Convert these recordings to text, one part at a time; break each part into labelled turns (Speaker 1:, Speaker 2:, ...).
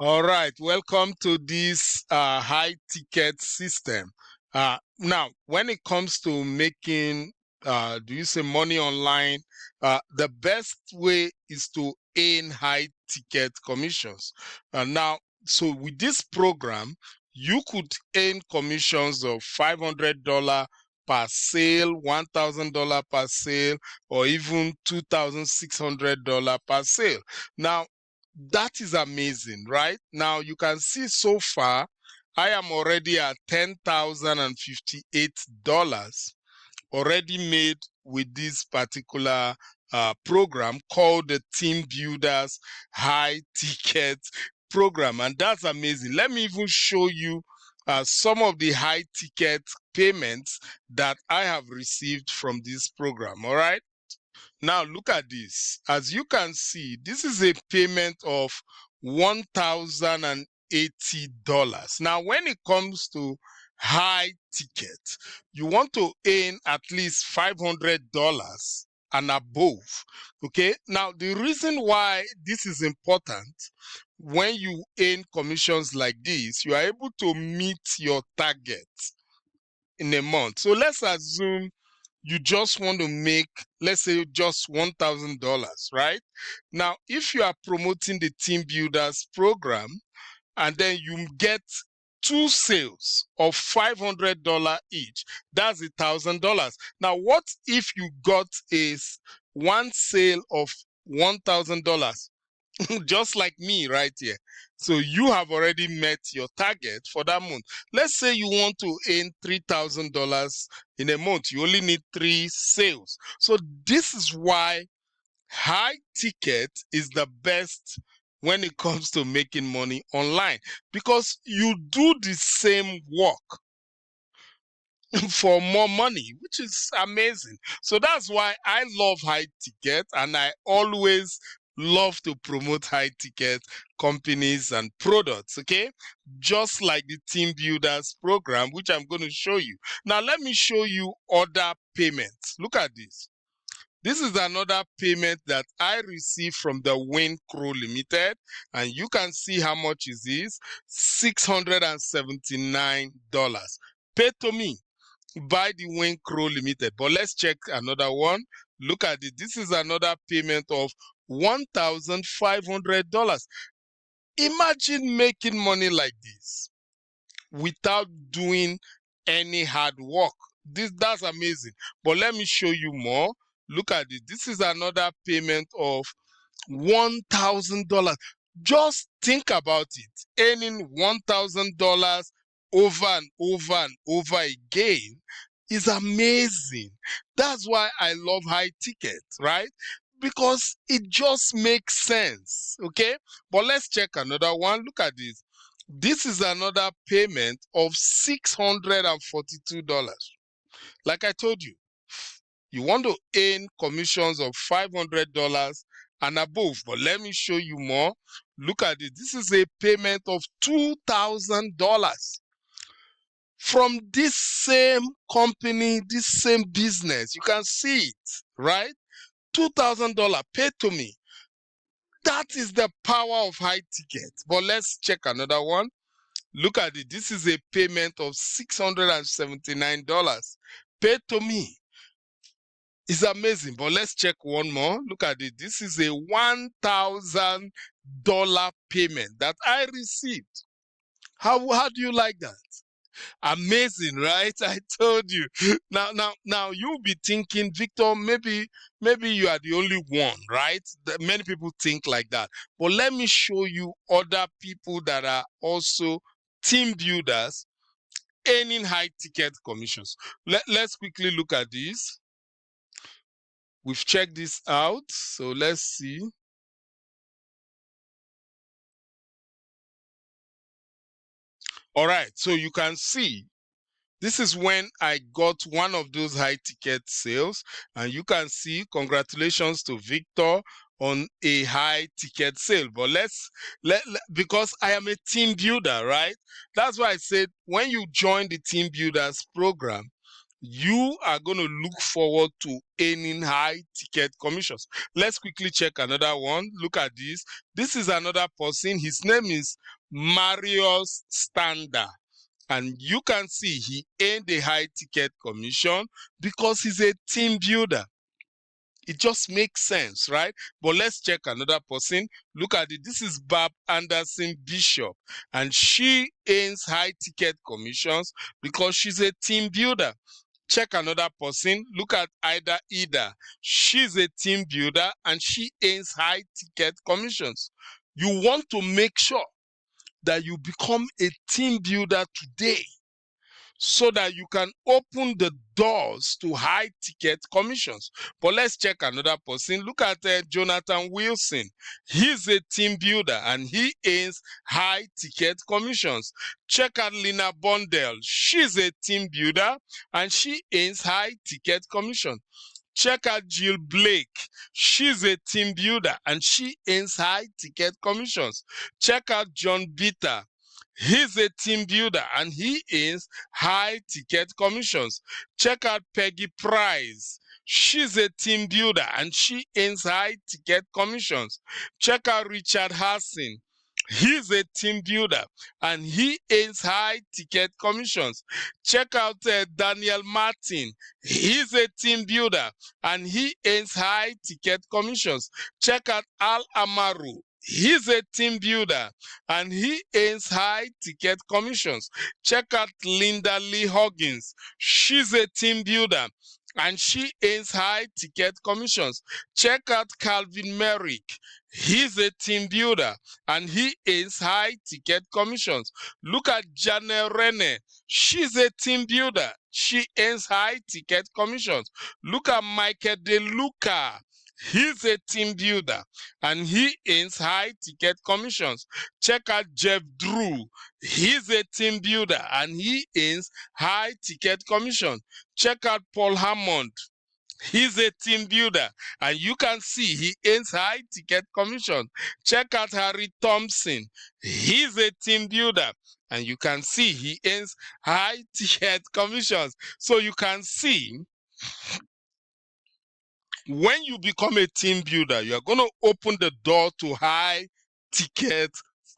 Speaker 1: All right, welcome to this high ticket system. Now, when it comes to making, do you say money online? The best way is to earn high ticket commissions. Now, so with this program, you could earn commissions of $500 per sale, $1,000 per sale, or even $2,600 per sale. Now, that is amazing, right? Now you can see so far, I am already at $10,058 already made with this particular program called the Team Builders High Ticket Program, and that's amazing. Let me even show you some of the high ticket payments that I have received from this program. All right. Now look at this. As you can see, this is a payment of $1,080. Now, when it comes to high ticket, you want to earn at least $500 and above. Okay. Now, the reason why this is important, when you earn commissions like this, you are able to meet your target in a month. So let's assume you just want to make, let's say, just $1,000, right? Now, if you are promoting the Team Builders program and then you get two sales of $500 each, that's $1,000. Now, what if you got one sale of $1,000? Just like me right here. So you have already met your target for that month. Let's say you want to earn $3,000 in a month. You only need 3 sales. So this is why high ticket is the best when it comes to making money online, because you do the same work for more money, which is amazing. So that's why I love high ticket, and I always love to promote high ticket companies and products. Okay, just like the Team Builders program, which I'm going to show you now. Let me show you other payments. Look at this. This is another payment that I received from the Win Crow Limited, and you can see how much it is. $679 paid to me by the Win Crow Limited. But let's check another one. Look at it. This is another payment of $1,500. Imagine making money like this without doing any hard work. That's amazing. But let me show you more. Look at it. This is another payment of $1,000. Just think about it. Earning $1,000 over and over and over again is amazing. That's why I love high ticket, right? Because it just makes sense. Okay. But let's check another one. Look at this. This is another payment of $642. Like I told you, you want to earn commissions of $500 and above. But let me show you more. Look at it. This is a payment of $2,000 from this same company, this same business. You can see it, right? $2,000 paid to me. That is the power of high ticket. But let's check another one. Look at it. This is a payment of $679 paid to me. It's amazing. But let's check one more. Look at it. This is a $1,000 payment that I received. How do you like that? Amazing, right? I told you. Now you'll be thinking, Victor, maybe you are the only one, right? Many people think like that. But let me show you other people that are also team builders earning high ticket commissions. Let's quickly look at this. We've checked this out, so let's see. All right, so you can see this is when I got one of those high ticket sales, and you can see, congratulations to Victor on a high ticket sale. But because I am a team builder, right? That's why I said when you join the team builders program, you are going to look forward to earning high ticket commissions. Let's quickly check another one. Look at this. This is another person. His name is Marius Stander. And you can see he earned a high ticket commission because he's a team builder. It just makes sense, right? But let's check another person. Look at it. This is Barb Anderson Bishop, and she earns high ticket commissions because she's a team builder. Check another person. Look at Ida. She's a team builder and she earns high ticket commissions. You want to make sure that you become a team builder today, so that you can open the doors to high ticket commissions. But let's check another person. Look at Jonathan Wilson. He's a team builder and he earns high ticket commissions. Check out Lina Bondell. She's a team builder and she earns high ticket commission. Check out Jill Blake. She's a team builder and she earns high ticket commissions. Check out John Bitter. He's a team builder and he earns high ticket commissions. Check out Peggy Price. She's a team builder and she earns high ticket commissions. Check out Richard Hassan. He's a team builder and he earns high ticket commissions. Check out Daniel Martin. He's a team builder and he earns high ticket commissions. Check out Al Amaru. He's a team builder and he earns high ticket commissions. Check out Linda Lee Hoggins. She's a team builder and she earns high ticket commissions. Check out Calvin Merrick. He's a team builder and he earns high ticket commissions. Look at Janelle Rene. She's a team builder. She earns high ticket commissions. Look at Michael DeLuca. He's a team builder and he earns high ticket commissions. Check out Jeff Drew. He's a team builder and he earns high ticket commission. Check out Paul Hammond. He's a team builder and you can see he earns high ticket commission. Check out Harry Thompson. He's a team builder and you can see he earns high ticket commissions. So you can see, when you become a team builder, you are going to open the door to high ticket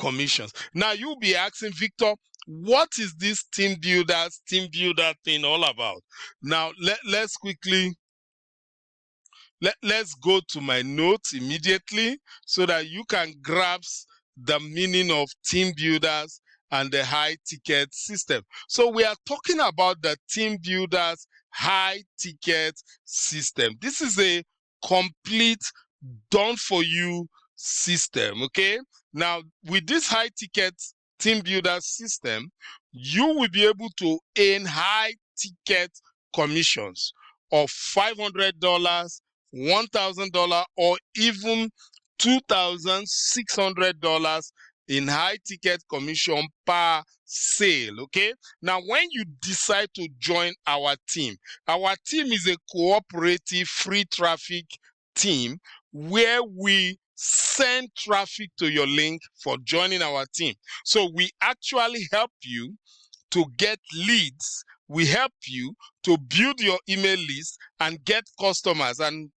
Speaker 1: commissions. Now you'll be asking, Victor, what is this team builder thing all about? Now let's quickly let's go to my notes immediately so that you can grasp the meaning of team builders and the high ticket system. So we are talking about the team builders high ticket system. This is a complete done for you system, okay? Now with this high ticket team builder system, you will be able to earn high ticket commissions of $500, $1,000, or even $2,600 in high ticket commission per sale. Okay, now when you decide to join our team is a cooperative free traffic team where we send traffic to your link for joining our team. So we actually help you to get leads. We help you to build your email list and get customers and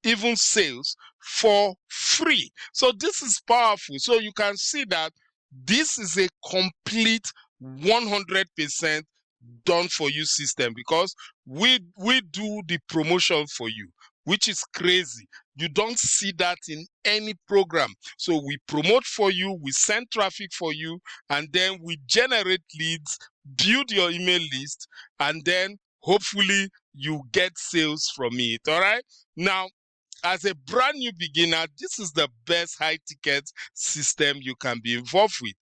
Speaker 1: even sales for free. So this is powerful. So you can see that this is a complete 100% done for you system, because we do the promotion for you, which is crazy. You don't see that in any program. So we promote for you, we send traffic for you, and then we generate leads, build your email list, and then hopefully you get sales from it. All right. Now, as a brand new beginner, this is the best high ticket system you can be involved with.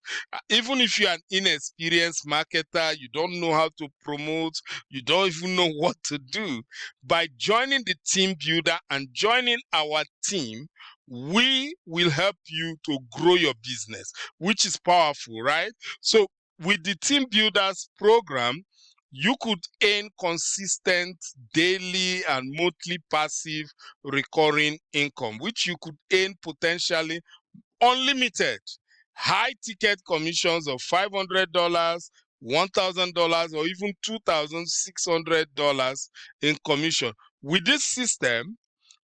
Speaker 1: Even if you're an inexperienced marketer, you don't know how to promote, you don't even know what to do, by joining the team builder and joining our team, we will help you to grow your business, which is powerful, right? So with the team builders program, you could earn consistent daily and monthly passive recurring income, which you could earn potentially unlimited high ticket commissions of $500, $1,000 or even $2,600 in commission. With this system,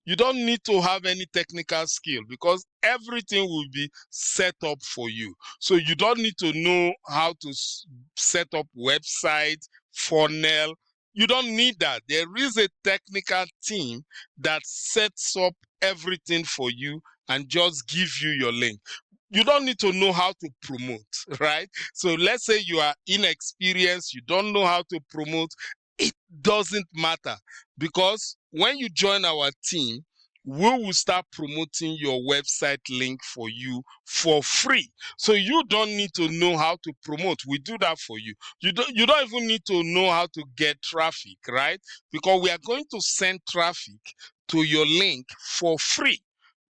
Speaker 1: you don't need to have any technical skill because everything will be set up for you. So you don't need to know how to set up website, funnel. You don't need that. There is a technical team that sets up everything for you and just give you your link. You don't need to know how to promote, right? So let's say you are inexperienced, you don't know how to promote. It doesn't matter, because when you join our team, we will start promoting your website link for you for free. So you don't need to know how to promote. We do that for you. You don't even need to know how to get traffic, right? Because we are going to send traffic to your link for free.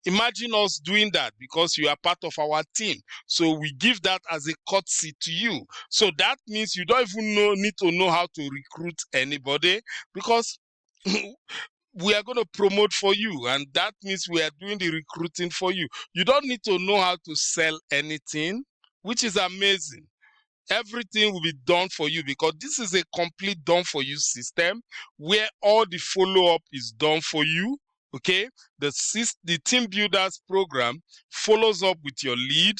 Speaker 1: Imagine us doing that because you are part of our team. So we give that as a courtesy to you. So that means you don't even need to know how to recruit anybody, because we are going to promote for you, and that means we are doing the recruiting for you. You don't need to know how to sell anything, which is amazing. Everything will be done for you, because this is a complete done for you system where all the follow-up is done for you. Okay, the team builders program follows up with your lead,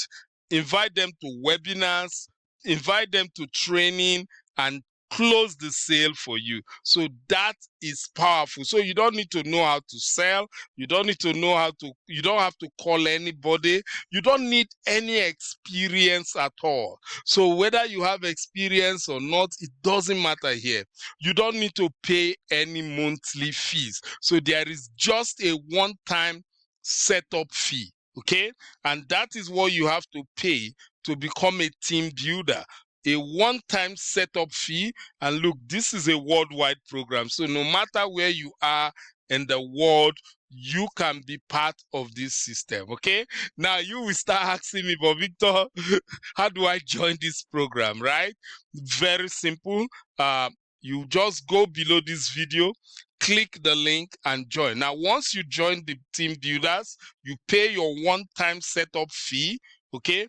Speaker 1: invite them to webinars, invite them to training, and close the sale for you. So that is powerful. So you don't need to know how to sell. You don't need to know how to, you don't have to call anybody. You don't need any experience at all. So whether you have experience or not, it doesn't matter here. You don't need to pay any monthly fees. So there is just a one-time setup fee. Okay, and that is what you have to pay to become a team builder. A one-time setup fee. And look, this is a worldwide program, so no matter where you are in the world, you can be part of this system. Okay, now you will start asking me, but Victor, how do I join this program, right? Very simple. You just go below this video, click the link and join. Now once you join the team builders, you pay your one-time setup fee. Okay,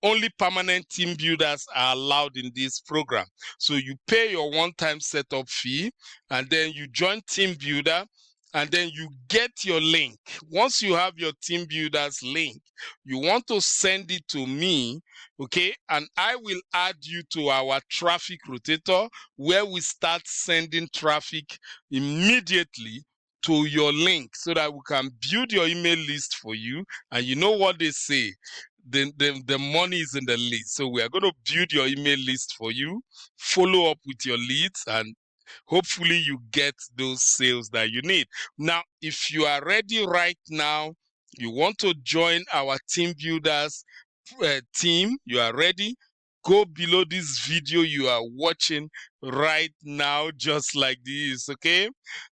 Speaker 1: only permanent team builders are allowed in this program. So you pay your one-time setup fee, and then you join team builder, and then you get your link. Once you have your team builders link, you want to send it to me, okay? And I will add you to our traffic rotator, where we start sending traffic immediately to your link, so that we can build your email list for you. And you know what they say, the money is in the list. So we are going to build your email list for you, follow up with your leads, and hopefully you get those sales that you need. Now, if you are ready right now, you want to join our team builders team, you are ready, go below this video you are watching right now, just like this. Okay,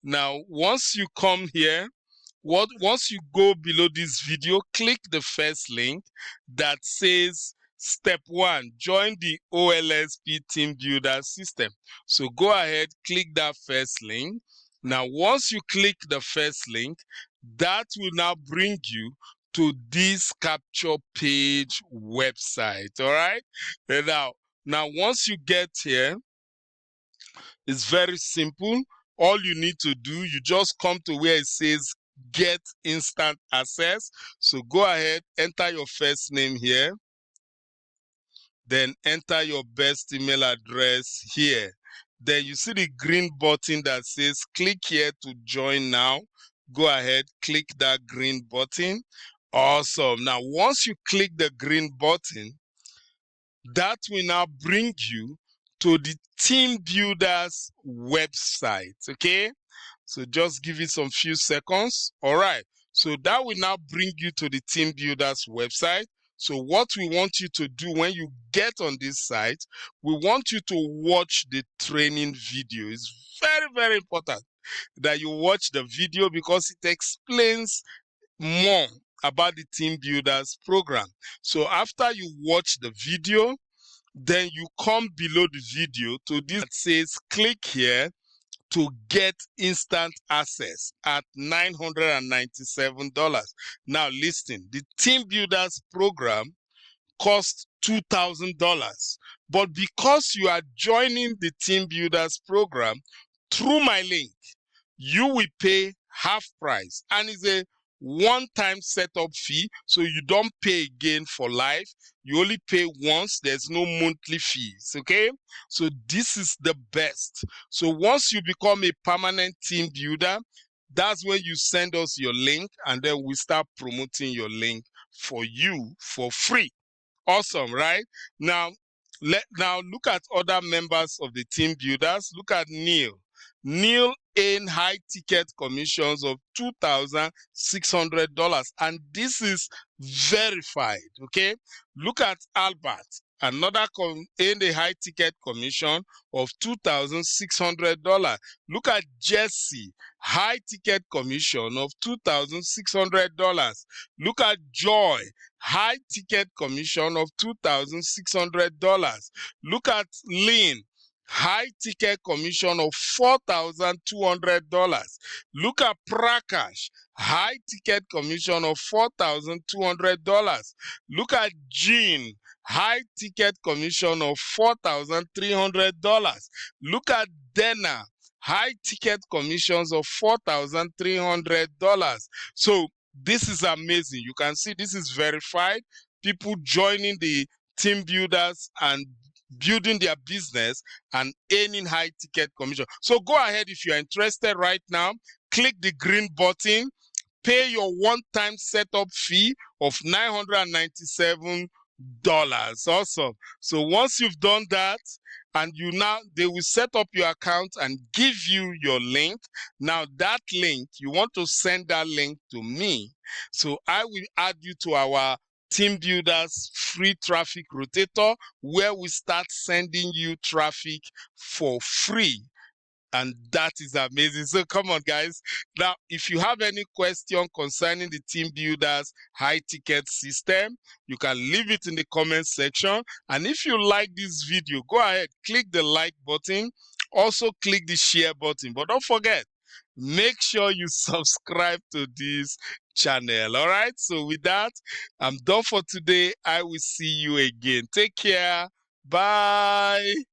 Speaker 1: now once you come here, once you go below this video, click the first link that says step 1, join the OLSP team builder system. So go ahead, click that first link. Now once you click the first link, that will now bring you to this capture page website. All right, now once you get here, it's very simple. All you need to do, you just come to where it says get instant access. So go ahead, enter your first name here, then enter your best email address here. Then you see the green button that says click here to join now. Go ahead, click that green button. Awesome. Now once you click the green button, that will now bring you to the team builders website. Okay, so just give it some few seconds. All right, so that will now bring you to the team builders website. So what we want you to do when you get on this site, we want you to watch the training video. It's very, very important that you watch the video, because it explains more about the team builders program. So after you watch the video, then you come below the video to this that says click here to get instant access at $997. Now listen, the team builders program cost $2,000. But because you are joining the Team Builders program through my link, you will pay half price, and it's a one-time setup fee, so you don't pay again for life. You only pay once. There's no monthly fees. Okay, so this is the best. So once you become a permanent team builder, that's when you send us your link, and then we start promoting your link for you for free. Awesome, right? Now, look at other members of the team builders. Look at Neil. Neil earned high ticket commissions of $2,600, and this is verified. Okay, look at Albert. Another earned a high ticket commission of $2,600. Look at Jesse, high ticket commission of $2,600. Look at Joy, high ticket commission of $2,600. Look at Lynn, high ticket commission of $4,200. Look at Prakash, high ticket commission of $4,200. Look at Jean, high ticket commission of $4,300. Look at Dana, high ticket commissions of $4,300. So this is amazing. You can see this is verified. People joining the team builders and building their business and earning high ticket commission. So go ahead, if you're interested right now, click the green button, pay your one-time setup fee of $997. Awesome. So once you've done that, and they will set up your account and give you your link. Now that link, you want to send that link to me. So I will add you to our Team Builders free traffic rotator, where we start sending you traffic for free. And that is amazing. So come on, guys. Now, if you have any question concerning the Team Builders high ticket system, you can leave it in the comment section. And if you like this video, go ahead, click the like button. Also click the share button. But don't forget, make sure you subscribe to this channel. All right. So with that, I'm done for today. I will see you again. Take care. Bye.